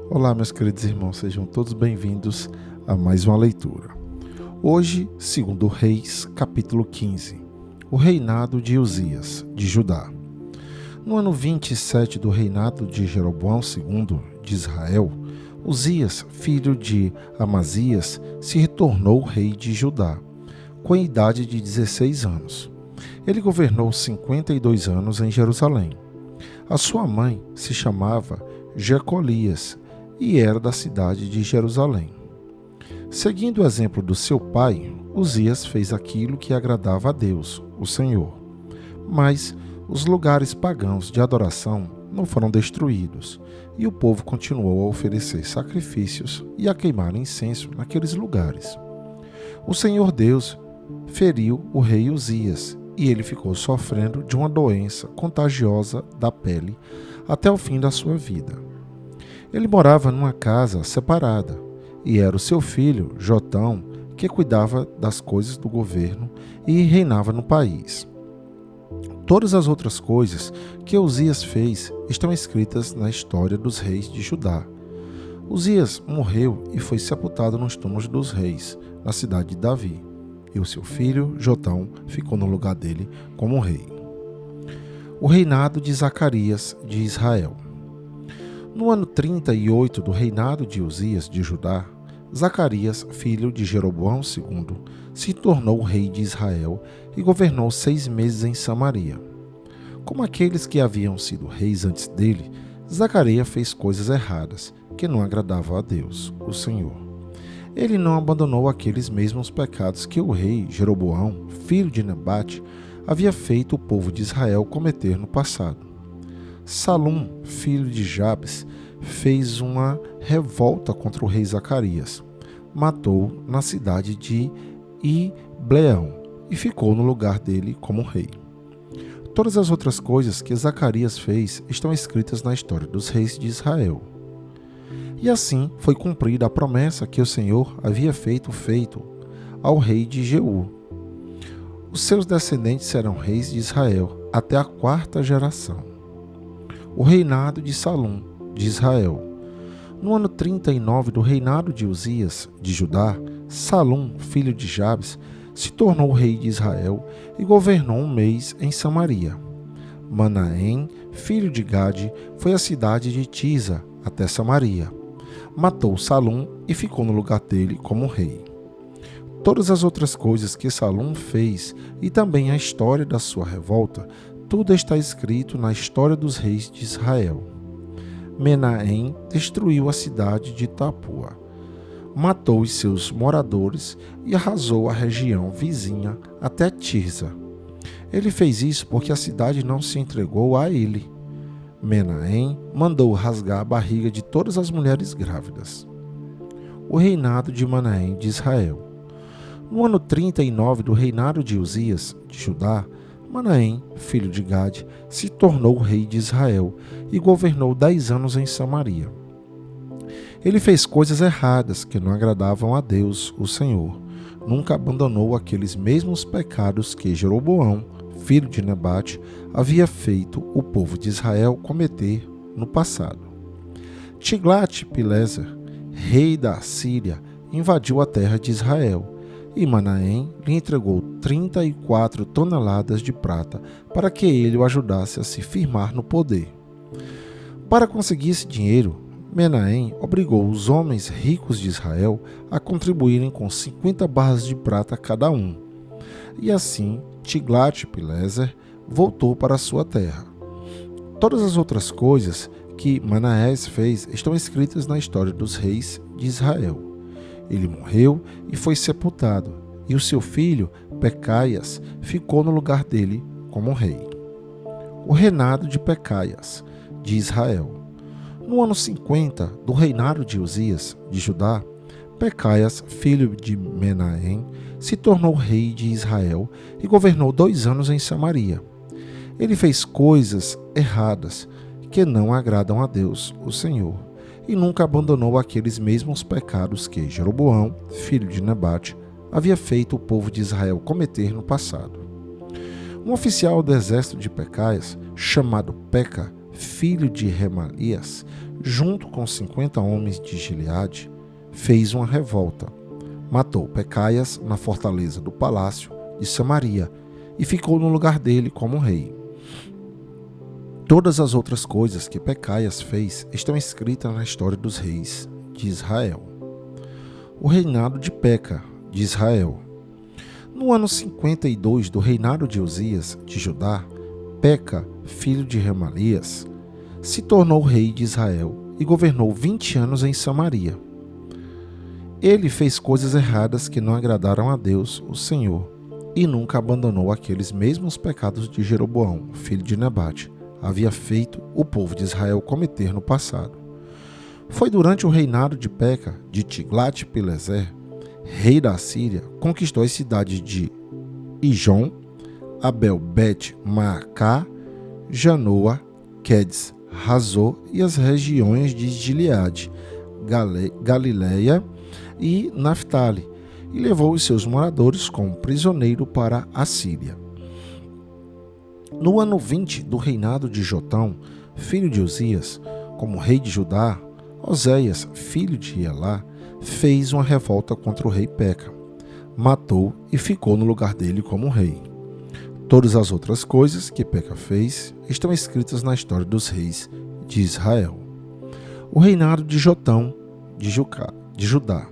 Olá, meus queridos irmãos, sejam todos bem-vindos a mais uma leitura. Hoje, segundo Reis, capítulo 15, o reinado de Uzias, de Judá. No ano 27 do reinado de Jeroboão II de Israel, Uzias, filho de Amazias, se tornou rei de Judá, com a idade de 16 anos. Ele governou 52 anos em Jerusalém. A sua mãe se chamava Jecolias e era da cidade de Jerusalém. Seguindo o exemplo do seu pai, Uzias fez aquilo que agradava a Deus, o Senhor. Mas os lugares pagãos de adoração não foram destruídos, e o povo continuou a oferecer sacrifícios e a queimar incenso naqueles lugares. O Senhor Deus feriu o rei Uzias, e ele ficou sofrendo de uma doença contagiosa da pele até o fim da sua vida. Ele morava numa casa separada, e era o seu filho, Jotão, que cuidava das coisas do governo e reinava no país. Todas as outras coisas que Uzias fez estão escritas na história dos reis de Judá. Uzias morreu e foi sepultado nos túmulos dos reis, na cidade de Davi, e o seu filho, Jotão, ficou no lugar dele como rei. O reinado de Zacarias de Israel. No ano 38 do reinado de Uzias de Judá, Zacarias, filho de Jeroboão II, se tornou rei de Israel e governou 6 meses em Samaria. Como aqueles que haviam sido reis antes dele, Zacarias fez coisas erradas que não agradavam a Deus, o Senhor. Ele não abandonou aqueles mesmos pecados que o rei Jeroboão, filho de Nebate, havia feito o povo de Israel cometer no passado. Salum, filho de Jabes, fez uma revolta contra o rei Zacarias. Matou na cidade de Ibleão e ficou no lugar dele como rei. Todas as outras coisas que Zacarias fez estão escritas na história dos reis de Israel. E assim foi cumprida a promessa que o Senhor havia feito ao rei de Jeú. Os seus descendentes serão reis de Israel até a 4ª geração. O reinado de Salum, de Israel. No ano 39 do reinado de Uzias, de Judá, Salum, filho de Jabes, se tornou rei de Israel e governou 1 mês em Samaria. Manaém, filho de Gade, foi à cidade de Tisa, até Samaria. Matou Salum e ficou no lugar dele como rei. Todas as outras coisas que Salum fez e também a história da sua revolta, tudo está escrito na história dos reis de Israel. Menahem destruiu a cidade de Tapua, matou os seus moradores e arrasou a região vizinha até Tirza. Ele fez isso porque a cidade não se entregou a ele. Menahem mandou rasgar a barriga de todas as mulheres grávidas. O reinado de Manaém de Israel. No ano 39 do reinado de Uzias, de Judá, Manaém, filho de Gade, se tornou rei de Israel e governou 10 anos em Samaria. Ele fez coisas erradas que não agradavam a Deus, o Senhor. Nunca abandonou aqueles mesmos pecados que Jeroboão, filho de Nebate, havia feito o povo de Israel cometer no passado. Tiglat-Pileser, rei da Assíria, invadiu a terra de Israel, e Manaém lhe entregou 34 toneladas de prata para que ele o ajudasse a se firmar no poder. Para conseguir esse dinheiro, Menahem obrigou os homens ricos de Israel a contribuírem com 50 barras de prata cada um. E assim, Tiglat-Pileser voltou para sua terra. Todas as outras coisas que Manaés fez estão escritas na história dos reis de Israel. Ele morreu e foi sepultado, e o seu filho, Pecaias, ficou no lugar dele como rei. O reinado de Pecaias, de Israel. No ano 50 do reinado de Uzias, de Judá, Pecaias, filho de Menahem, se tornou rei de Israel e governou 2 anos em Samaria. Ele fez coisas erradas que não agradam a Deus, o Senhor, e nunca abandonou aqueles mesmos pecados que Jeroboão, filho de Nebate, havia feito o povo de Israel cometer no passado. Um oficial do exército de Pecaias, chamado Peca, filho de Remalias, junto com 50 homens de Gileade, fez uma revolta. Matou Pecaias na fortaleza do palácio de Samaria e ficou no lugar dele como rei. Todas as outras coisas que Pecaias fez estão escritas na história dos reis de Israel. O reinado de Peca, de Israel. No ano 52 do reinado de Uzias, de Judá, Peca, filho de Remalias, se tornou rei de Israel e governou 20 anos em Samaria. Ele fez coisas erradas que não agradaram a Deus, o Senhor, e nunca abandonou aqueles mesmos pecados de Jeroboão, filho de Nebate, havia feito o povo de Israel cometer no passado. Foi durante o reinado de Peca, de Tiglat-Pileser, rei da Síria, conquistou as cidades de Ijon, Abel-Bet-Maacá, Janoa, Quedes, Hazor e as regiões de Gileade, Galileia e Naftali, e levou os seus moradores como prisioneiro para a Síria. No ano 20 do reinado de Jotão, filho de Uzias, como rei de Judá, Oséias, filho de Elá, fez uma revolta contra o rei Peca, matou e ficou no lugar dele como rei. Todas as outras coisas que Peca fez estão escritas na história dos reis de Israel. O reinado de Jotão, de Judá.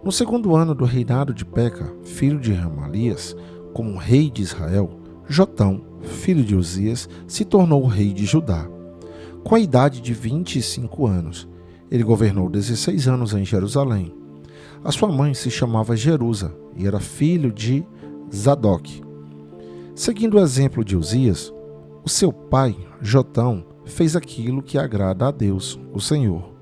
No segundo ano do reinado de Peca, filho de Remalias, como rei de Israel, Jotão, filho de Uzias, se tornou rei de Judá. Com a idade de 25 anos, ele governou 16 anos em Jerusalém. A sua mãe se chamava Jerusa e era filho de Zadok. Seguindo o exemplo de Uzias, o seu pai, Jotão, fez aquilo que agrada a Deus, o Senhor,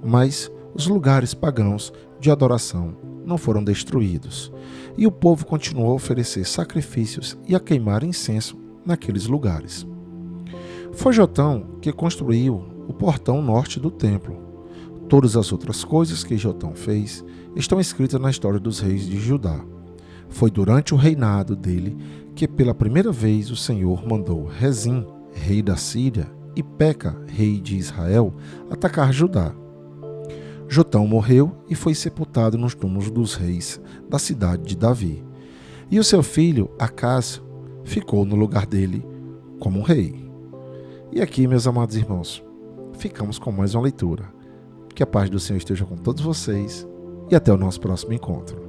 mas os lugares pagãos de adoração não foram destruídos, e o povo continuou a oferecer sacrifícios e a queimar incenso naqueles lugares. Foi Jotão que construiu o portão norte do templo. Todas as outras coisas que Jotão fez estão escritas na história dos reis de Judá. Foi durante o reinado dele que pela primeira vez o Senhor mandou Rezim, rei da Síria, e Peca, rei de Israel, atacar Judá. Jotão morreu e foi sepultado nos túmulos dos reis da cidade de Davi. E o seu filho, Acás, ficou no lugar dele como rei. E aqui, meus amados irmãos, ficamos com mais uma leitura. Que a paz do Senhor esteja com todos vocês e até o nosso próximo encontro.